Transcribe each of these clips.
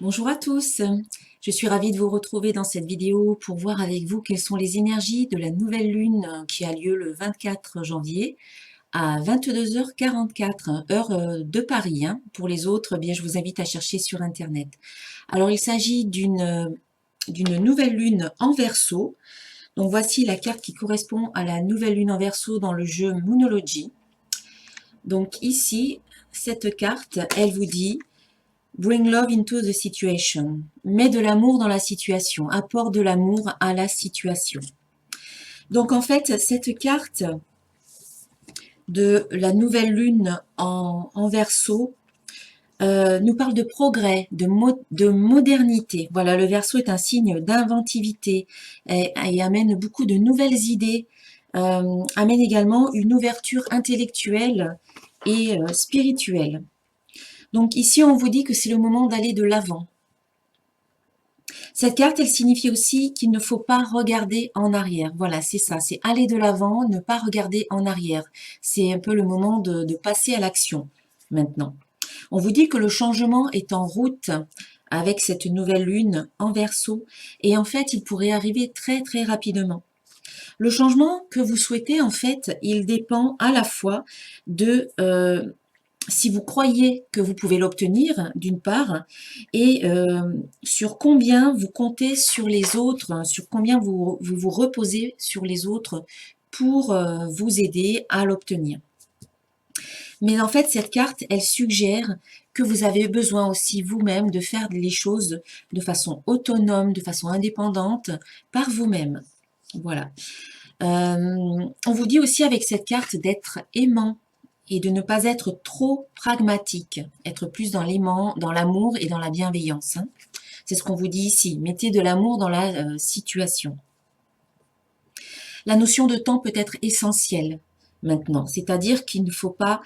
Bonjour à tous, je suis ravie de vous retrouver dans cette vidéo pour voir avec vous quelles sont les énergies de la nouvelle lune qui a lieu le 24 janvier à 22h44, heure de Paris. Pour les autres, eh bien, je vous invite à chercher sur Internet. Alors, il s'agit d'une nouvelle lune en Verseau. Donc, voici la carte qui correspond à la nouvelle lune en Verseau dans le jeu Moonology. Donc, ici, cette carte, elle vous dit Bring love into the situation. Mets de l'amour dans la situation. Apporte de l'amour à la situation. Donc en fait, cette carte de la nouvelle lune en Verseau nous parle de progrès, de modernité. Voilà, le Verseau est un signe d'inventivité et amène beaucoup de nouvelles idées, amène également une ouverture intellectuelle et spirituelle. Donc ici, on vous dit que c'est le moment d'aller de l'avant. Cette carte, elle signifie aussi qu'il ne faut pas regarder en arrière. Voilà, c'est ça, c'est aller de l'avant, ne pas regarder en arrière. C'est un peu le moment de passer à l'action maintenant. On vous dit que le changement est en route avec cette nouvelle lune en Verseau et en fait, il pourrait arriver très très rapidement. Le changement que vous souhaitez, en fait, il dépend à la fois de si vous croyez que vous pouvez l'obtenir, d'une part, et sur combien vous comptez sur les autres, sur combien vous reposez sur les autres pour vous aider à l'obtenir. Mais en fait, cette carte, elle suggère que vous avez besoin aussi vous-même de faire les choses de façon autonome, de façon indépendante, par vous-même. Voilà. On vous dit aussi avec cette carte d'être aimant et de ne pas être trop pragmatique, être plus dans l'aimant, dans l'amour et dans la bienveillance. C'est ce qu'on vous dit ici. Mettez de l'amour dans la situation. La notion de temps peut être essentielle maintenant, c'est-à-dire qu'il ne faut pas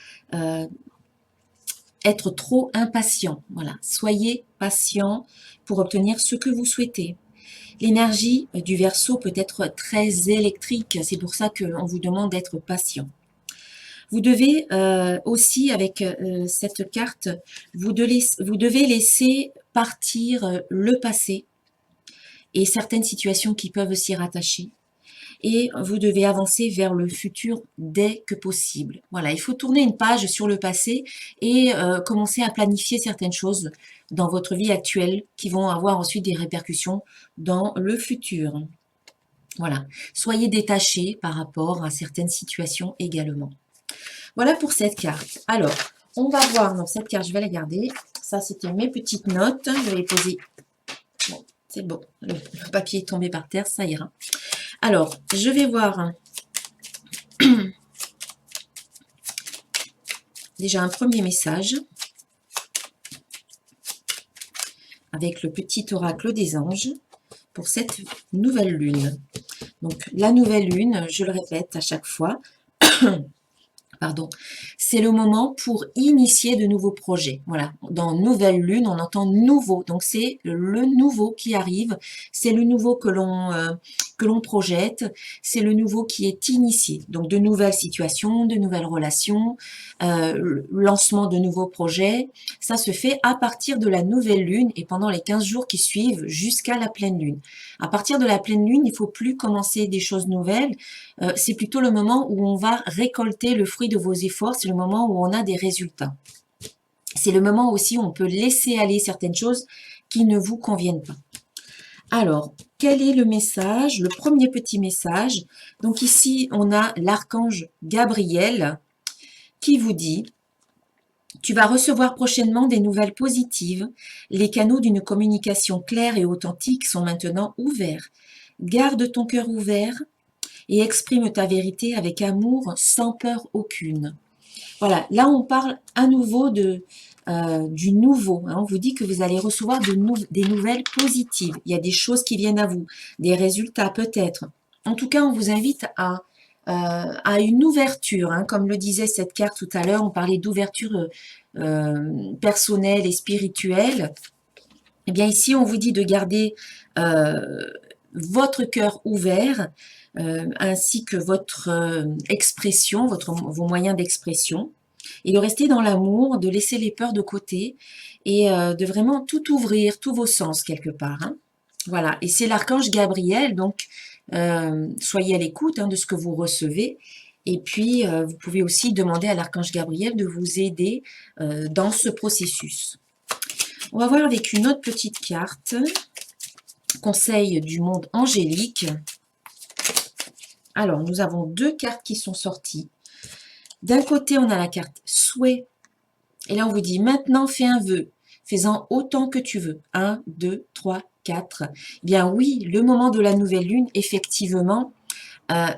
être trop impatient. Voilà, soyez patient pour obtenir ce que vous souhaitez. L'énergie du Verseau peut être très électrique, c'est pour ça qu'on vous demande d'être patient. Vous devez aussi, avec cette carte, vous devez laisser partir le passé et certaines situations qui peuvent s'y rattacher. Et vous devez avancer vers le futur dès que possible. Voilà, il faut tourner une page sur le passé et commencer à planifier certaines choses dans votre vie actuelle qui vont avoir ensuite des répercussions dans le futur. Voilà, soyez détachés par rapport à certaines situations également. Voilà pour cette carte. Alors, on va voir, dans cette carte, je vais la garder. Ça, c'était mes petites notes. Je vais les poser. Bon, c'est bon. Le papier est tombé par terre, ça ira. Alors, je vais voir déjà un premier message avec le petit oracle des anges pour cette nouvelle lune. Donc, la nouvelle lune, je le répète à chaque fois, pardon, c'est le moment pour initier de nouveaux projets. Voilà, dans nouvelle lune, on entend nouveau, donc c'est le nouveau qui arrive, c'est le nouveau que l'on projette, c'est le nouveau qui est initié. Donc de nouvelles situations, de nouvelles relations, lancement de nouveaux projets, ça se fait à partir de la nouvelle lune et pendant les 15 jours qui suivent jusqu'à la pleine lune. À partir de la pleine lune, il ne faut plus commencer des choses nouvelles, c'est plutôt le moment où on va récolter le fruit de vos efforts, c'est le moment où on a des résultats. C'est le moment aussi où on peut laisser aller certaines choses qui ne vous conviennent pas. Alors, quel est le message? Le premier petit message. Donc ici, on a l'archange Gabriel qui vous dit « Tu vas recevoir prochainement des nouvelles positives. Les canaux d'une communication claire et authentique sont maintenant ouverts. Garde ton cœur ouvert et exprime ta vérité avec amour, sans peur aucune. » Voilà, là on parle à nouveau du nouveau. On vous dit que vous allez recevoir des nouvelles positives. Il y a des choses qui viennent à vous, des résultats peut-être. En tout cas, on vous invite à une ouverture. Comme le disait cette carte tout à l'heure, on parlait d'ouverture personnelle et spirituelle. Eh bien ici, on vous dit de garder votre cœur ouvert, ainsi que votre expression, vos moyens d'expression. et de rester dans l'amour, de laisser les peurs de côté et de vraiment tout ouvrir, tous vos sens quelque part, hein. Voilà, et c'est l'archange Gabriel, donc soyez à l'écoute de ce que vous recevez. Et puis, vous pouvez aussi demander à l'archange Gabriel de vous aider dans ce processus. On va voir avec une autre petite carte, conseil du monde angélique. Alors, nous avons deux cartes qui sont sorties. D'un côté, on a la carte souhait. Et là, on vous dit, maintenant, fais un vœu. Fais-en autant que tu veux. 1, 2, 3, 4. Eh bien oui, le moment de la nouvelle lune, effectivement,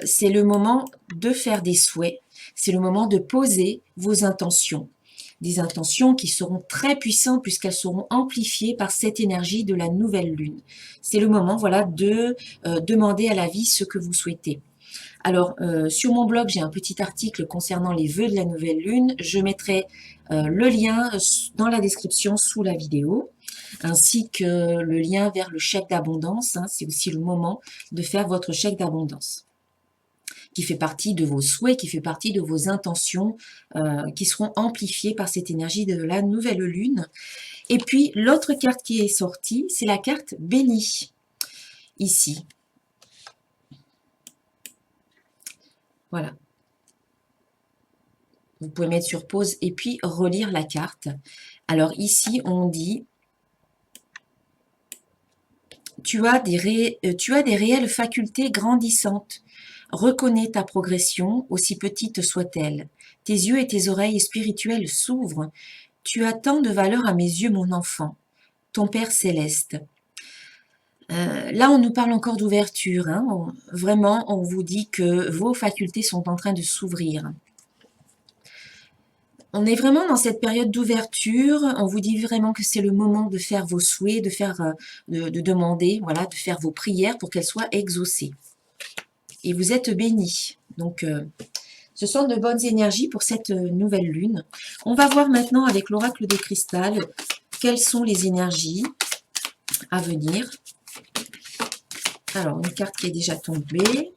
c'est le moment de faire des souhaits. C'est le moment de poser vos intentions. Des intentions qui seront très puissantes puisqu'elles seront amplifiées par cette énergie de la nouvelle lune. C'est le moment, voilà, de demander à la vie ce que vous souhaitez. Alors, sur mon blog, j'ai un petit article concernant les vœux de la nouvelle lune. Je mettrai le lien dans la description sous la vidéo, ainsi que le lien vers le chèque d'abondance. C'est aussi le moment de faire votre chèque d'abondance, qui fait partie de vos souhaits, qui fait partie de vos intentions, qui seront amplifiées par cette énergie de la nouvelle lune. Et puis, l'autre carte qui est sortie, c'est la carte bénie, ici. Voilà. Vous pouvez mettre sur pause et puis relire la carte. Alors ici, on dit tu as des réelles facultés grandissantes. Reconnais ta progression, aussi petite soit-elle. Tes yeux et tes oreilles spirituelles s'ouvrent. Tu as tant de valeur à mes yeux, mon enfant. Ton Père céleste. Là, on nous parle encore d'ouverture. Vraiment, on vous dit que vos facultés sont en train de s'ouvrir. On est vraiment dans cette période d'ouverture. On vous dit vraiment que c'est le moment de faire vos souhaits, de demander, voilà, de faire vos prières pour qu'elles soient exaucées. Et vous êtes bénis. Donc, ce sont de bonnes énergies pour cette nouvelle lune. On va voir maintenant avec l'oracle des cristals quelles sont les énergies à venir. Alors, une carte qui est déjà tombée.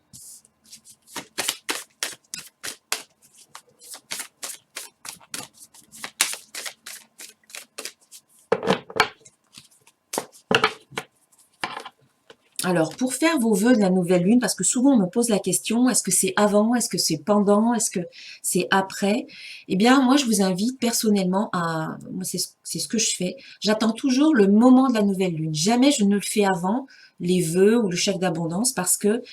Alors, pour faire vos vœux de la nouvelle lune, parce que souvent on me pose la question, est-ce que c'est avant, est-ce que c'est pendant, est-ce que c'est après? Eh bien, moi, je vous invite personnellement moi, c'est ce que je fais. J'attends toujours le moment de la nouvelle lune. Jamais je ne le fais avant les vœux ou le chèque d'abondance, parce que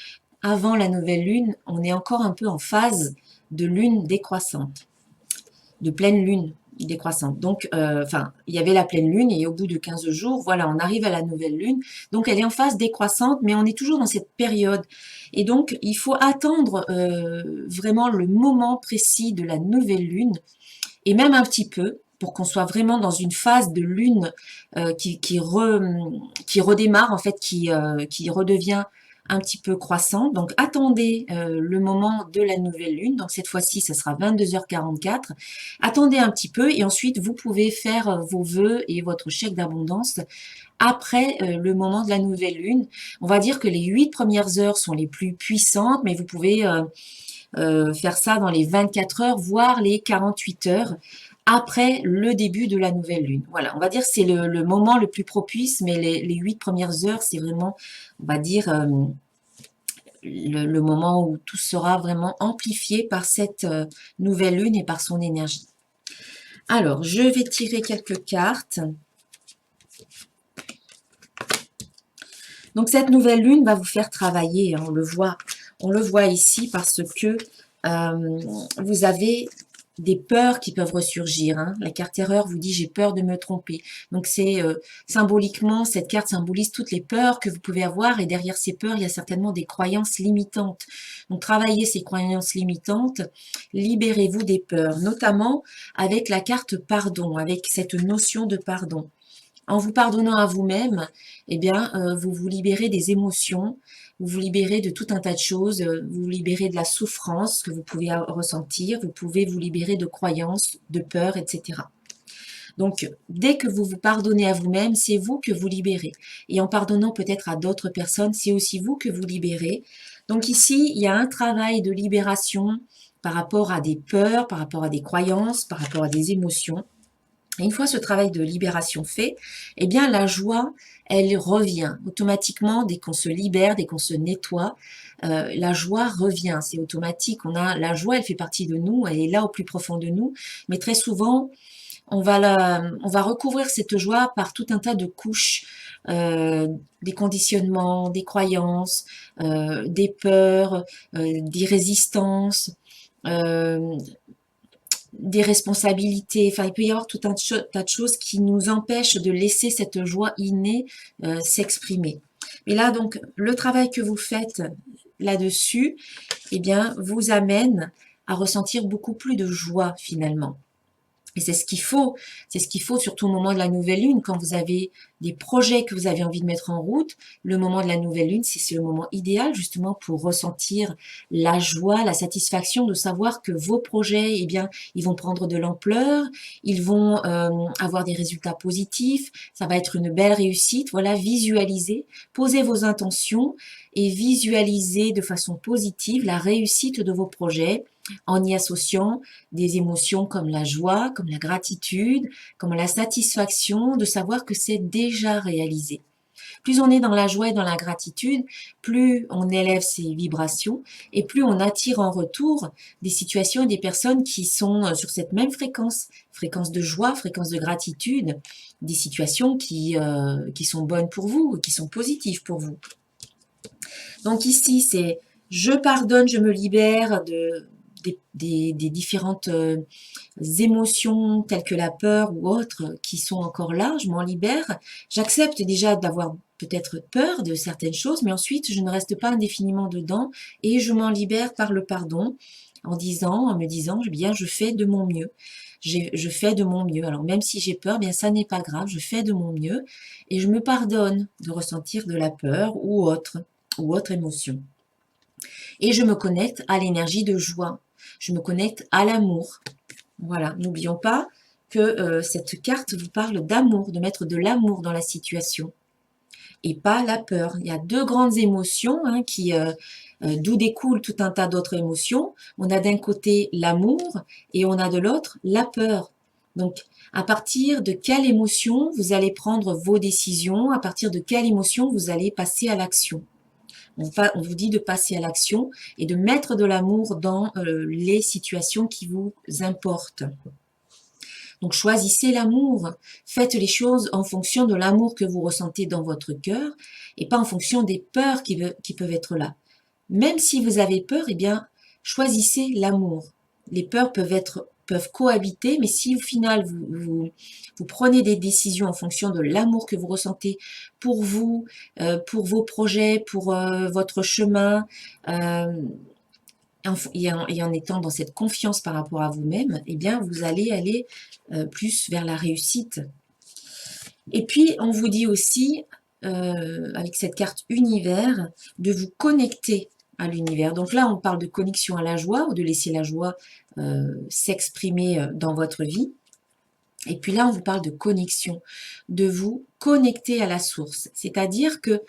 avant la nouvelle lune, on est encore un peu en phase de lune décroissante, de pleine lune décroissante. Donc, il y avait la pleine lune et au bout de 15 jours, voilà, on arrive à la nouvelle lune. Donc, elle est en phase décroissante, mais on est toujours dans cette période. Et donc, il faut attendre vraiment le moment précis de la nouvelle lune, et même un petit peu, pour qu'on soit vraiment dans une phase de lune qui redémarre, en fait, qui redevient un petit peu croissant. Donc, attendez le moment de la nouvelle lune. Donc, cette fois-ci, ça sera 22h44. Attendez un petit peu et ensuite, vous pouvez faire vos vœux et votre chèque d'abondance après le moment de la nouvelle lune. On va dire que les 8 premières heures sont les plus puissantes, mais vous pouvez faire ça dans les 24 heures, voire les 48 heures après le début de la nouvelle lune. Voilà, on va dire que c'est le moment le plus propice, mais les 8 premières heures, c'est vraiment, on va dire, le moment où tout sera vraiment amplifié par cette nouvelle lune et par son énergie. Alors, je vais tirer quelques cartes. Donc, cette nouvelle lune va vous faire travailler, on le voit ici parce que vous avez des peurs qui peuvent ressurgir. La carte erreur vous dit j'ai peur de me tromper. Donc c'est symboliquement, cette carte symbolise toutes les peurs que vous pouvez avoir et derrière ces peurs, il y a certainement des croyances limitantes. Donc travaillez ces croyances limitantes, libérez-vous des peurs, notamment avec la carte pardon, avec cette notion de pardon. En vous pardonnant à vous-même, eh bien, vous vous libérez des émotions, vous vous libérez de tout un tas de choses, vous vous libérez de la souffrance que vous pouvez ressentir, vous pouvez vous libérer de croyances, de peurs, etc. Donc, dès que vous vous pardonnez à vous-même, c'est vous que vous libérez. Et en pardonnant peut-être à d'autres personnes, c'est aussi vous que vous libérez. Donc ici, il y a un travail de libération par rapport à des peurs, par rapport à des croyances, par rapport à des émotions. Et une fois ce travail de libération fait, eh bien la joie, elle revient automatiquement dès qu'on se libère, dès qu'on se nettoie. La joie revient, c'est automatique. La joie, elle fait partie de nous, elle est là au plus profond de nous. Mais très souvent, on va recouvrir cette joie par tout un tas de couches, des conditionnements, des croyances, des peurs, des résistances. euh, des responsabilités, enfin il peut y avoir tout un tas de choses qui nous empêchent de laisser cette joie innée s'exprimer. Et là donc le travail que vous faites là-dessus, eh bien vous amène à ressentir beaucoup plus de joie finalement. Et c'est ce qu'il faut surtout au moment de la nouvelle lune, quand vous avez des projets que vous avez envie de mettre en route, le moment de la nouvelle lune, c'est le moment idéal justement pour ressentir la joie, la satisfaction de savoir que vos projets, eh bien, ils vont prendre de l'ampleur, ils vont avoir des résultats positifs, ça va être une belle réussite. Voilà, visualisez, posez vos intentions et visualisez de façon positive la réussite de vos projets en y associant des émotions comme la joie, comme la gratitude, comme la satisfaction de savoir que c'est déjà réalisé. Plus on est dans la joie et dans la gratitude, plus on élève ses vibrations et plus on attire en retour des situations et des personnes qui sont sur cette même fréquence, fréquence de joie, fréquence de gratitude, des situations qui sont bonnes pour vous, qui sont positives pour vous. Donc ici, c'est je pardonne, je me libère des différentes émotions telles que la peur ou autres qui sont encore là, je m'en libère. J'accepte déjà d'avoir peut-être peur de certaines choses, mais ensuite je ne reste pas indéfiniment dedans et je m'en libère par le pardon en me disant, eh bien je fais de mon mieux. Je fais de mon mieux. Alors même si j'ai peur, bien ça n'est pas grave, je fais de mon mieux et je me pardonne de ressentir de la peur ou autre émotion. Et je me connecte à l'énergie de joie. Je me connecte à l'amour. Voilà, n'oublions pas que cette carte vous parle d'amour, de mettre de l'amour dans la situation et pas la peur. Il y a deux grandes émotions d'où découle tout un tas d'autres émotions. On a d'un côté l'amour et on a de l'autre la peur. Donc, à partir de quelle émotion vous allez prendre vos décisions, à partir de quelle émotion vous allez passer à l'action. On vous dit de passer à l'action et de mettre de l'amour dans les situations qui vous importent. Donc choisissez l'amour, faites les choses en fonction de l'amour que vous ressentez dans votre cœur et pas en fonction des peurs qui peuvent être là. Même si vous avez peur, eh bien choisissez l'amour. Les peurs peuvent cohabiter, mais si au final vous prenez des décisions en fonction de l'amour que vous ressentez pour vous, pour vos projets, pour votre chemin, et en étant dans cette confiance par rapport à vous-même, eh bien vous allez aller plus vers la réussite. Et puis on vous dit aussi, avec cette carte univers, de vous connecter à l'univers. Donc là, on parle de connexion à la joie ou de laisser la joie s'exprimer dans votre vie. Et puis là, on vous parle de connexion, de vous connecter à la source. C'est-à-dire que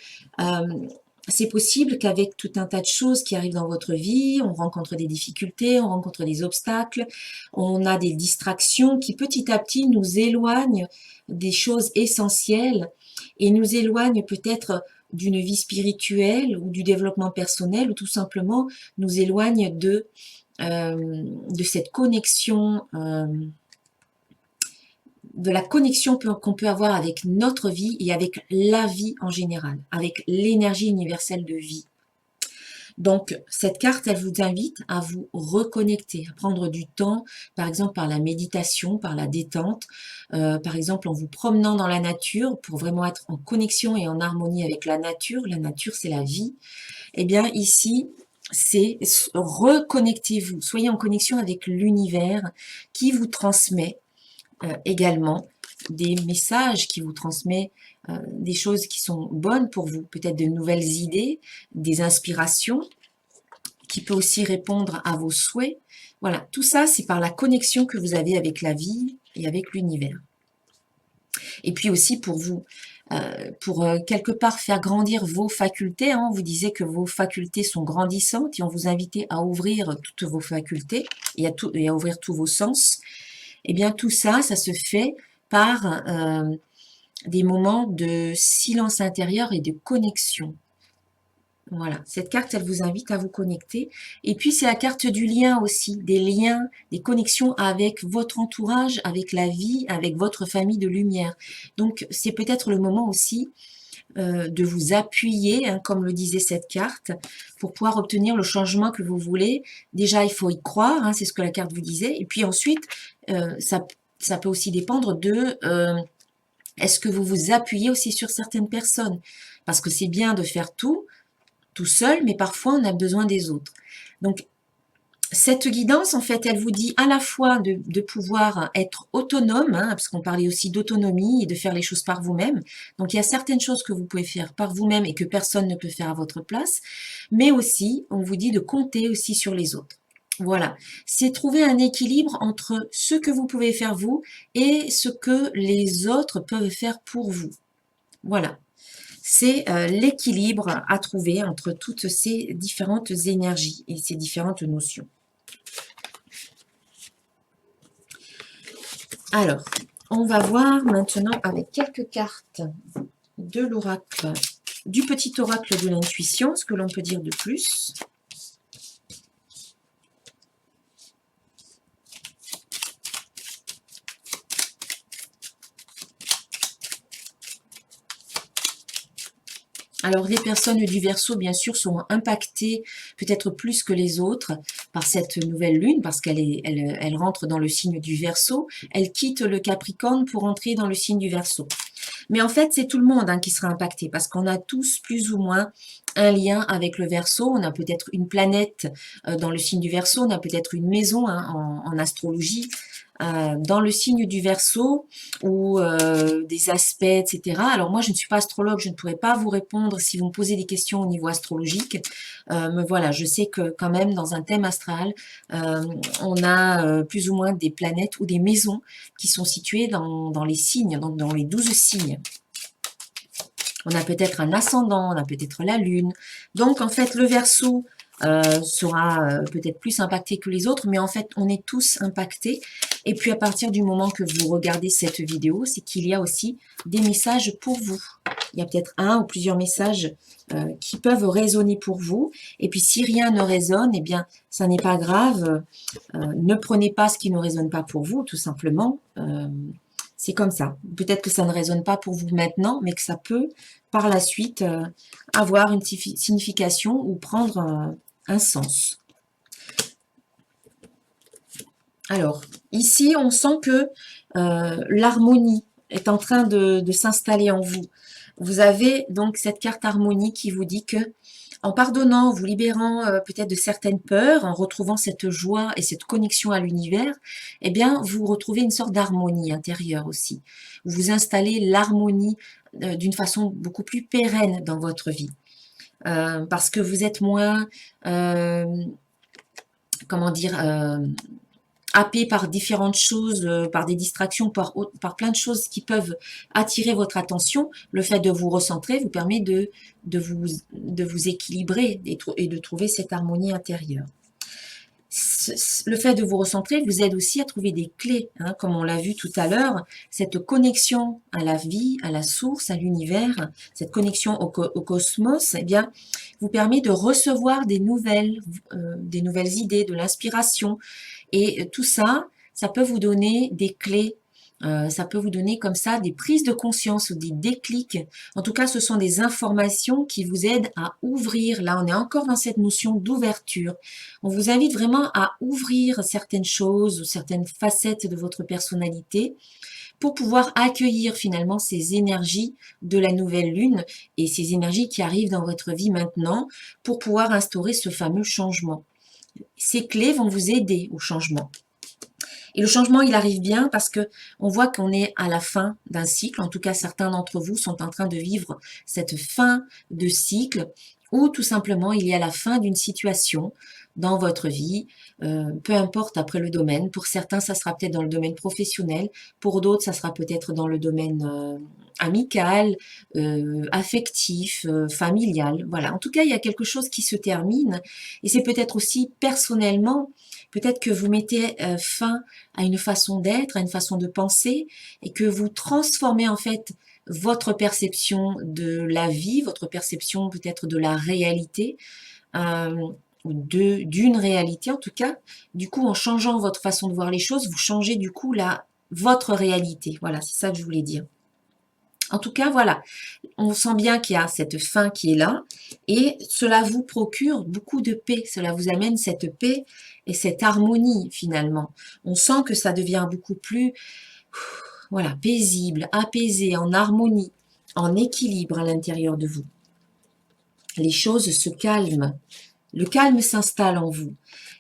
c'est possible qu'avec tout un tas de choses qui arrivent dans votre vie, on rencontre des difficultés, on rencontre des obstacles, on a des distractions qui petit à petit nous éloignent des choses essentielles et nous éloignent peut-être d'une vie spirituelle ou du développement personnel ou tout simplement nous éloignent de cette connexion, de la connexion qu'on peut avoir avec notre vie et avec la vie en général, avec l'énergie universelle de vie. Donc, cette carte, elle vous invite à vous reconnecter, à prendre du temps, par exemple par la méditation, par la détente, par exemple en vous promenant dans la nature pour vraiment être en connexion et en harmonie avec la nature. La nature, c'est la vie. Eh bien, ici, c'est reconnectez-vous, soyez en connexion avec l'univers qui vous transmet également des messages, qui vous transmet des choses qui sont bonnes pour vous, peut-être de nouvelles idées, des inspirations, qui peut aussi répondre à vos souhaits. Voilà, tout ça, c'est par la connexion que vous avez avec la vie et avec l'univers. Et puis aussi pour vous pour quelque part faire grandir vos facultés. Hein. On vous disait que vos facultés sont grandissantes et on vous invitait à ouvrir toutes vos facultés et à ouvrir tous vos sens. Eh bien, tout ça, ça se fait par des moments de silence intérieur et de connexion. Voilà, cette carte, elle vous invite à vous connecter. Et puis, c'est la carte du lien aussi, des liens, des connexions avec votre entourage, avec la vie, avec votre famille de lumière. Donc, c'est peut-être le moment aussi de vous appuyer, hein, comme le disait cette carte, pour pouvoir obtenir le changement que vous voulez. Déjà, il faut y croire, hein, c'est ce que la carte vous disait. Et puis ensuite, ça peut aussi dépendre de est-ce que vous vous appuyez aussi sur certaines personnes. Parce que c'est bien de faire tout seul, mais parfois on a besoin des autres. Donc, cette guidance, en fait, elle vous dit à la fois de pouvoir être autonome, hein, parce qu'on parlait aussi d'autonomie et de faire les choses par vous-même. Donc, il y a certaines choses que vous pouvez faire par vous-même et que personne ne peut faire à votre place, mais aussi, on vous dit de compter aussi sur les autres. Voilà, c'est trouver un équilibre entre ce que vous pouvez faire vous et ce que les autres peuvent faire pour vous. Voilà. C'est l'équilibre à trouver entre toutes ces différentes énergies et ces différentes notions. Alors, on va voir maintenant avec quelques cartes de l'oracle, du petit oracle de l'intuition, ce que l'on peut dire de plus. Alors, les personnes du Verseau, bien sûr, sont impactées peut-être plus que les autres par cette nouvelle lune, parce elle rentre dans le signe du Verseau. Elle quitte le Capricorne pour entrer dans le signe du Verseau. Mais en fait, c'est tout le monde, hein, qui sera impacté, parce qu'on a tous plus ou moins un lien avec le Verseau. On a peut-être une planète dans le signe du Verseau, on a peut-être une maison, hein, en astrologie, dans le signe du Verseau, ou des aspects, etc. Alors moi, je ne suis pas astrologue, je ne pourrais pas vous répondre si vous me posez des questions au niveau astrologique. Mais voilà, je sais que quand même, dans un thème astral, on a plus ou moins des planètes ou des maisons qui sont situées dans les signes, donc dans les 12 signes. On a peut-être un ascendant, on a peut-être la lune. Donc, en fait, le Verseau sera peut-être plus impacté que les autres, mais en fait, on est tous impactés. Et puis, à partir du moment que vous regardez cette vidéo, c'est qu'il y a aussi des messages pour vous. Il y a peut-être un ou plusieurs messages qui peuvent résonner pour vous. Et puis, si rien ne résonne, eh bien, ça n'est pas grave. Ne prenez pas ce qui ne résonne pas pour vous, tout simplement. C'est comme ça. Peut-être que ça ne résonne pas pour vous maintenant, mais que ça peut, par la suite, avoir une signification ou prendre un sens. Alors, ici, on sent que l'harmonie est en train de s'installer en vous. Vous avez donc cette carte harmonie qui vous dit que en pardonnant, vous libérant peut-être de certaines peurs, en retrouvant cette joie et cette connexion à l'univers, eh bien, vous retrouvez une sorte d'harmonie intérieure aussi. Vous installez l'harmonie d'une façon beaucoup plus pérenne dans votre vie. Parce que vous êtes moins, comment dire, happé par différentes choses, par des distractions, par plein de choses qui peuvent attirer votre attention. Le fait de vous recentrer vous permet de vous équilibrer et de trouver cette harmonie intérieure. Le fait de vous recentrer vous aide aussi à trouver des clés, hein, comme on l'a vu tout à l'heure, cette connexion à la vie, à la source, à l'univers, cette connexion au cosmos, eh bien, vous permet de recevoir des nouvelles idées, de l'inspiration. Et tout ça, ça peut vous donner des clés, ça peut vous donner comme ça des prises de conscience ou des déclics. En tout cas, ce sont des informations qui vous aident à ouvrir. Là, on est encore dans cette notion d'ouverture. On vous invite vraiment à ouvrir certaines choses ou certaines facettes de votre personnalité pour pouvoir accueillir finalement ces énergies de la nouvelle lune et ces énergies qui arrivent dans votre vie maintenant pour pouvoir instaurer ce fameux changement. Ces clés vont vous aider au changement. Et le changement, il arrive bien parce que on voit qu'on est à la fin d'un cycle. En tout cas, certains d'entre vous sont en train de vivre cette fin de cycle ou tout simplement, il y a la fin d'une situation dans votre vie, peu importe après le domaine. Pour certains, ça sera peut-être dans le domaine professionnel, pour d'autres, ça sera peut-être dans le domaine amical, affectif, familial. Voilà, en tout cas, il y a quelque chose qui se termine et c'est peut-être aussi personnellement, peut-être que vous mettez fin à une façon d'être, à une façon de penser et que vous transformez en fait votre perception de la vie, votre perception peut-être de la réalité, euh, d'une réalité en tout cas. Du coup, en changeant votre façon de voir les choses, vous changez du coup votre réalité. Voilà, c'est ça que je voulais dire. En tout cas, voilà, on sent bien qu'il y a cette fin qui est là et cela vous procure beaucoup de paix. Cela vous amène cette paix et cette harmonie finalement. On sent que ça devient beaucoup plus, voilà, paisible, apaisé, en harmonie, en équilibre à l'intérieur de vous. Les choses se calment. Le calme s'installe en vous.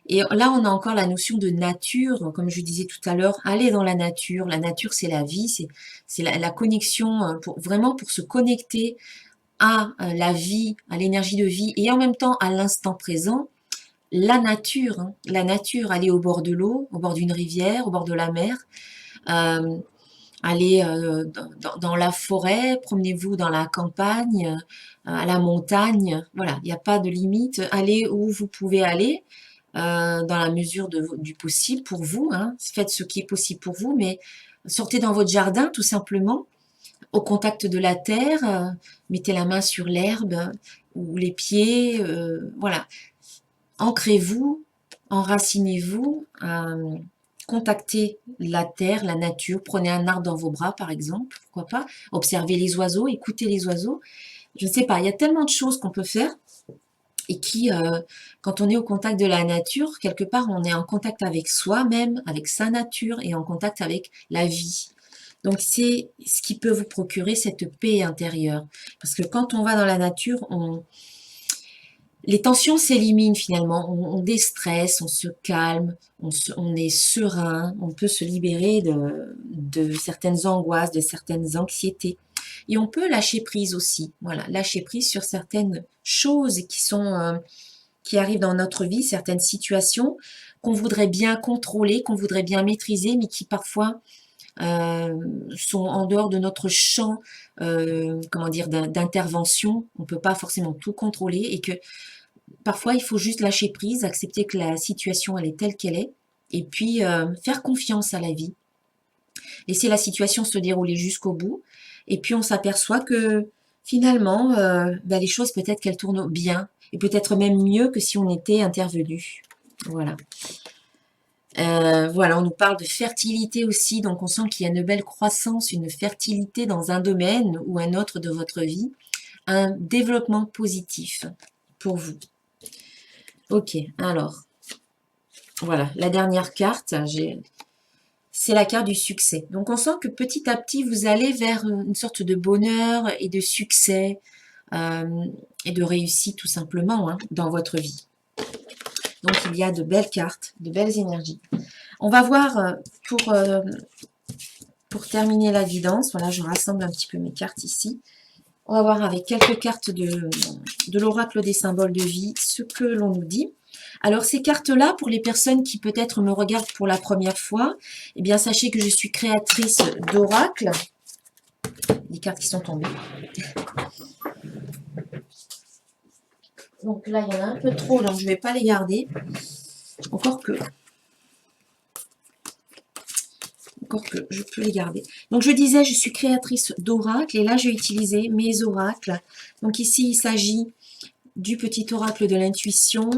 Et là, on a encore la notion de nature, comme je disais tout à l'heure, aller dans la nature. La nature, c'est la vie, c'est la connexion, vraiment pour se connecter à la vie, à l'énergie de vie, et en même temps à l'instant présent, la nature, aller au bord de l'eau, au bord d'une rivière, au bord de la mer, euh, aller dans la forêt, promenez-vous dans la campagne, à la montagne, voilà, il n'y a pas de limite, allez où vous pouvez aller, dans la mesure du possible pour vous, hein. Faites ce qui est possible pour vous, mais sortez dans votre jardin tout simplement, au contact de la terre, mettez la main sur l'herbe ou les pieds, voilà. Ancrez-vous, enracinez-vous, contactez la terre, la nature, prenez un arbre dans vos bras par exemple, pourquoi pas, observez les oiseaux, écoutez les oiseaux, je ne sais pas, il y a tellement de choses qu'on peut faire et qui, quand on est au contact de la nature, quelque part on est en contact avec soi-même, avec sa nature et en contact avec la vie. Donc c'est ce qui peut vous procurer cette paix intérieure. Parce que quand on va dans la nature, les tensions s'éliminent finalement, on déstresse, on se calme, on est serein, on peut se libérer de certaines angoisses, de certaines anxiétés. Et on peut lâcher prise aussi, voilà, lâcher prise sur certaines choses qui arrivent dans notre vie, certaines situations qu'on voudrait bien contrôler, qu'on voudrait bien maîtriser, mais qui parfois sont en dehors de notre champ, comment dire, d'intervention. On ne peut pas forcément tout contrôler et que parfois, il faut juste lâcher prise, accepter que la situation, elle est telle qu'elle est, et puis faire confiance à la vie. Laisser la situation se dérouler jusqu'au bout, et puis on s'aperçoit que finalement, ben, les choses, peut-être qu'elles tournent bien, et peut-être même mieux que si on était intervenu. Voilà. Voilà, on nous parle de fertilité aussi, donc on sent qu'il y a une belle croissance, une fertilité dans un domaine ou un autre de votre vie, un développement positif pour vous. Ok, alors, voilà, la dernière carte, c'est la carte du succès. Donc on sent que petit à petit, vous allez vers une sorte de bonheur et de succès et de réussite tout simplement hein, dans votre vie. Donc il y a de belles cartes, de belles énergies. On va voir pour terminer la guidance, voilà, je rassemble un petit peu mes cartes ici. On va voir avec quelques cartes de l'oracle des symboles de vie ce que l'on nous dit. Alors ces cartes-là, pour les personnes qui peut-être me regardent pour la première fois, eh bien sachez que je suis créatrice d'oracles. Les cartes qui sont tombées. Donc là, il y en a un peu trop, donc je ne vais pas les garder. Encore que je peux les garder. Donc je disais, je suis créatrice d'oracles et là, j'ai utilisé mes oracles. Donc ici, il s'agit du petit oracle de l'intuition.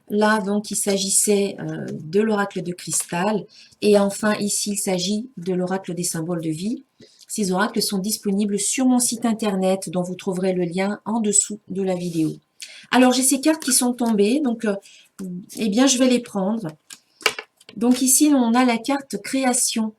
Là, donc, il s'agissait de l'oracle de cristal. Et enfin, ici, il s'agit de l'oracle des symboles de vie. Ces oracles sont disponibles sur mon site internet, dont vous trouverez le lien en dessous de la vidéo. Alors, j'ai ces cartes qui sont tombées, donc, eh bien, je vais les prendre. Donc, ici, on a la carte création.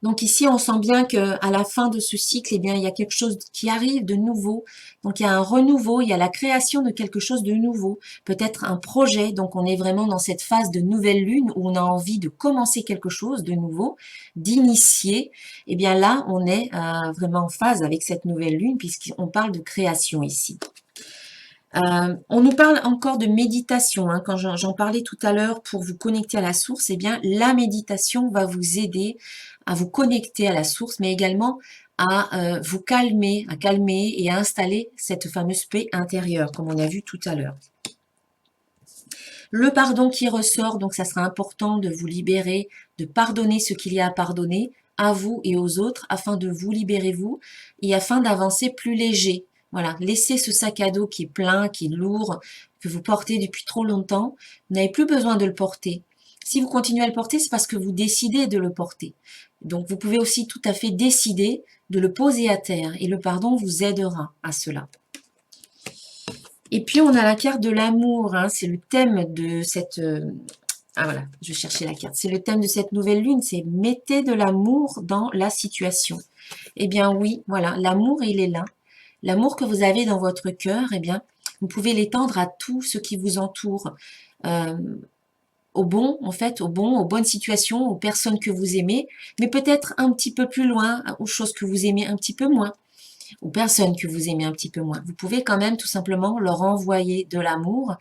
Donc ici, on sent bien qu'à la fin de ce cycle, eh bien, il y a quelque chose qui arrive de nouveau. Donc il y a un renouveau, il y a la création de quelque chose de nouveau, peut-être un projet. Donc on est vraiment dans cette phase de nouvelle lune où on a envie de commencer quelque chose de nouveau, d'initier. Eh bien là, on est vraiment en phase avec cette nouvelle lune puisqu'on parle de création ici. On nous parle encore de méditation, hein. Quand j'en parlais tout à l'heure pour vous connecter à la source, eh bien, la méditation va vous aider à vous connecter à la source, mais également à vous calmer, à calmer et à installer cette fameuse paix intérieure, comme on a vu tout à l'heure. Le pardon qui ressort, donc ça sera important de vous libérer, de pardonner ce qu'il y a à pardonner à vous et aux autres, afin de vous libérer vous et afin d'avancer plus léger. Voilà, laissez ce sac à dos qui est plein, qui est lourd, que vous portez depuis trop longtemps. Vous n'avez plus besoin de le porter. Si vous continuez à le porter, c'est parce que vous décidez de le porter. Donc vous pouvez aussi tout à fait décider de le poser à terre et le pardon vous aidera à cela. Et puis on a la carte de l'amour, hein, c'est le thème de cette... ah voilà, je cherchais la carte. C'est le thème de cette nouvelle lune, c'est mettez de l'amour dans la situation. Eh bien oui, voilà, l'amour il est là. L'amour que vous avez dans votre cœur, eh bien, vous pouvez l'étendre à tout ce qui vous entoure. Euh, au bon, en fait, aux bonnes situations, aux personnes que vous aimez, mais peut-être un petit peu plus loin, aux choses que vous aimez un petit peu moins, aux personnes que vous aimez un petit peu moins. Vous pouvez quand même tout simplement leur envoyer de l'amour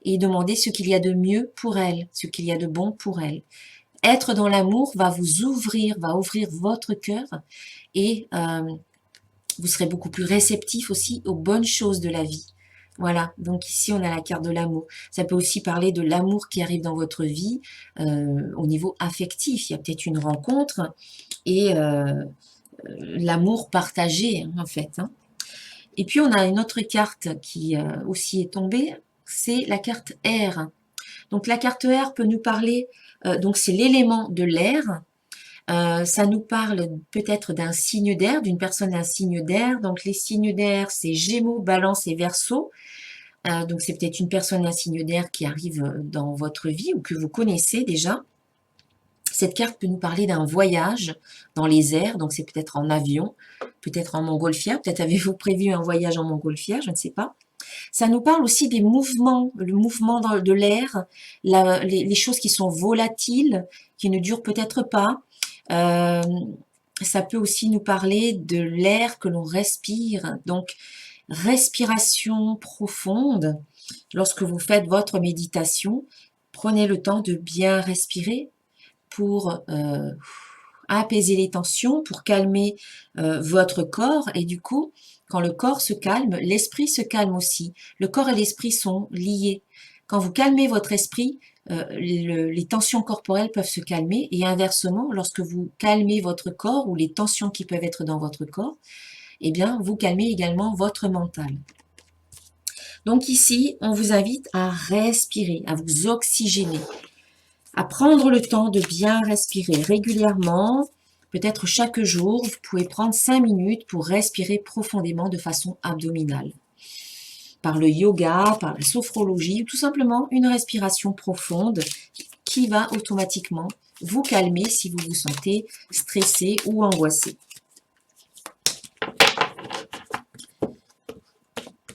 et demander ce qu'il y a de mieux pour elles, ce qu'il y a de bon pour elles. Être dans l'amour va vous ouvrir, va ouvrir votre cœur et vous serez beaucoup plus réceptif aussi aux bonnes choses de la vie. Voilà, donc ici on a la carte de l'amour. Ça peut aussi parler de l'amour qui arrive dans votre vie au niveau affectif. Il y a peut-être une rencontre et l'amour partagé en fait. Hein. Et puis on a une autre carte qui aussi est tombée, c'est la carte air. Donc la carte air peut nous parler, donc c'est l'élément de l'air. Ça nous parle peut-être d'un signe d'air, d'une personne d'un signe d'air. Donc les signes d'air, c'est Gémeaux, Balance et Verseau. Donc c'est peut-être une personne d'un signe d'air qui arrive dans votre vie ou que vous connaissez déjà. Cette carte peut nous parler d'un voyage dans les airs, donc c'est peut-être en avion, peut-être en montgolfière, peut-être avez-vous prévu un voyage en montgolfière, je ne sais pas. Ça nous parle aussi des mouvements, le mouvement de l'air, les choses qui sont volatiles, qui ne durent peut-être pas. Euh, Ça peut aussi nous parler de l'air que l'on respire, donc respiration profonde. Lorsque vous faites votre méditation, prenez le temps de bien respirer pour apaiser les tensions, pour calmer votre corps. Et du coup, quand le corps se calme, l'esprit se calme aussi. Le corps et l'esprit sont liés. Quand vous calmez votre esprit, les tensions corporelles peuvent se calmer. Et inversement, lorsque vous calmez votre corps ou les tensions qui peuvent être dans votre corps, eh bien, vous calmez également votre mental. Donc ici, on vous invite à respirer, à vous oxygéner, à prendre le temps de bien respirer régulièrement, peut-être chaque jour. Vous pouvez prendre 5 minutes pour respirer profondément de façon abdominale. Par le yoga, par la sophrologie, ou tout simplement une respiration profonde qui va automatiquement vous calmer si vous vous sentez stressé ou angoissé.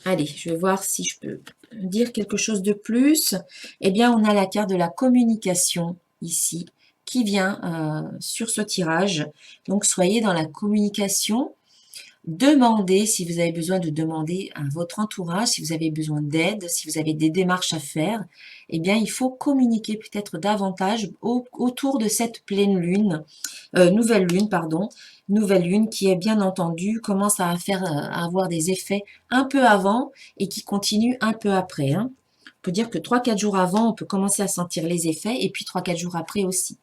Allez, je vais voir si je peux dire quelque chose de plus. Eh bien, on a la carte de la communication ici qui vient sur ce tirage. Donc, soyez dans la communication. Demandez si vous avez besoin de demander à votre entourage, si vous avez besoin d'aide, si vous avez des démarches à faire. Eh bien, il faut communiquer peut-être davantage autour de cette pleine lune, nouvelle lune, pardon, nouvelle lune qui est bien entendu commence à faire à avoir des effets un peu avant et qui continue un peu après. Hein. On peut dire que 3-4 jours avant, on peut commencer à sentir les effets et puis 3-4 jours après aussi.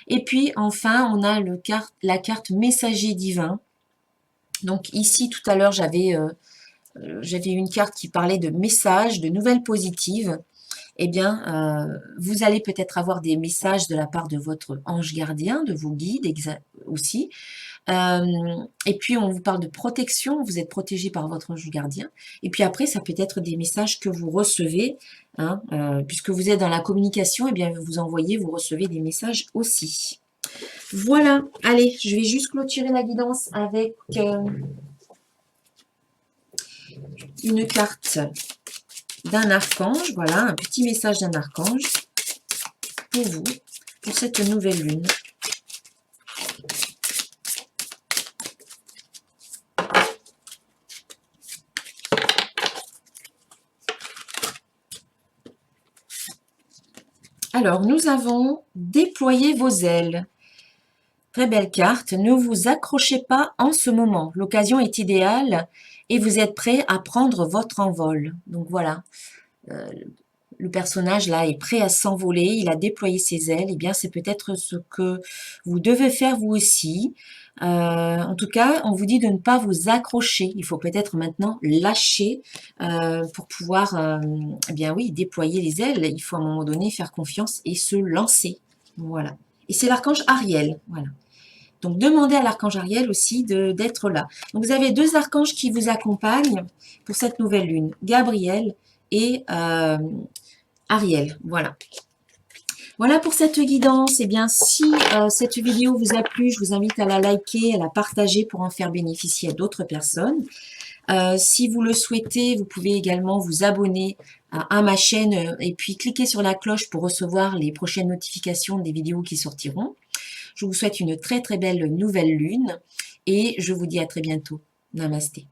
Et puis enfin, on a la carte messager divin. Donc ici, tout à l'heure, j'avais une carte qui parlait de messages, de nouvelles positives. Eh bien, vous allez peut-être avoir des messages de la part de votre ange gardien, de vos guides aussi. Et puis, on vous parle de protection, vous êtes protégé par votre ange gardien. Et puis après, ça peut être des messages que vous recevez, hein, puisque vous êtes dans la communication, eh bien, vous envoyez, vous recevez des messages aussi. Voilà, allez, je vais juste clôturer la guidance avec une carte d'un archange, voilà, un petit message d'un archange pour vous, pour cette nouvelle lune. Alors, nous avons déployé vos ailes. Très belle carte. Ne vous accrochez pas en ce moment. L'occasion est idéale et vous êtes prêt à prendre votre envol. Donc voilà, euh, le personnage là est prêt à s'envoler, il a déployé ses ailes. Eh bien, c'est peut-être ce que vous devez faire vous aussi. En tout cas, on vous dit de ne pas vous accrocher. Il faut peut-être maintenant lâcher pour pouvoir, eh bien oui, déployer les ailes. Il faut à un moment donné faire confiance et se lancer. Voilà. Et c'est l'archange Ariel. Voilà. Donc, demandez à l'archange Ariel aussi d'être là. Donc, vous avez deux archanges qui vous accompagnent pour cette nouvelle lune. Gabriel et Ariel. Voilà. Voilà pour cette guidance. Eh bien, si cette vidéo vous a plu, je vous invite à la liker, à la partager pour en faire bénéficier à d'autres personnes. Si vous le souhaitez, vous pouvez également vous abonner à ma chaîne et puis cliquer sur la cloche pour recevoir les prochaines notifications des vidéos qui sortiront. Je vous souhaite une très très belle nouvelle lune et je vous dis à très bientôt. Namasté.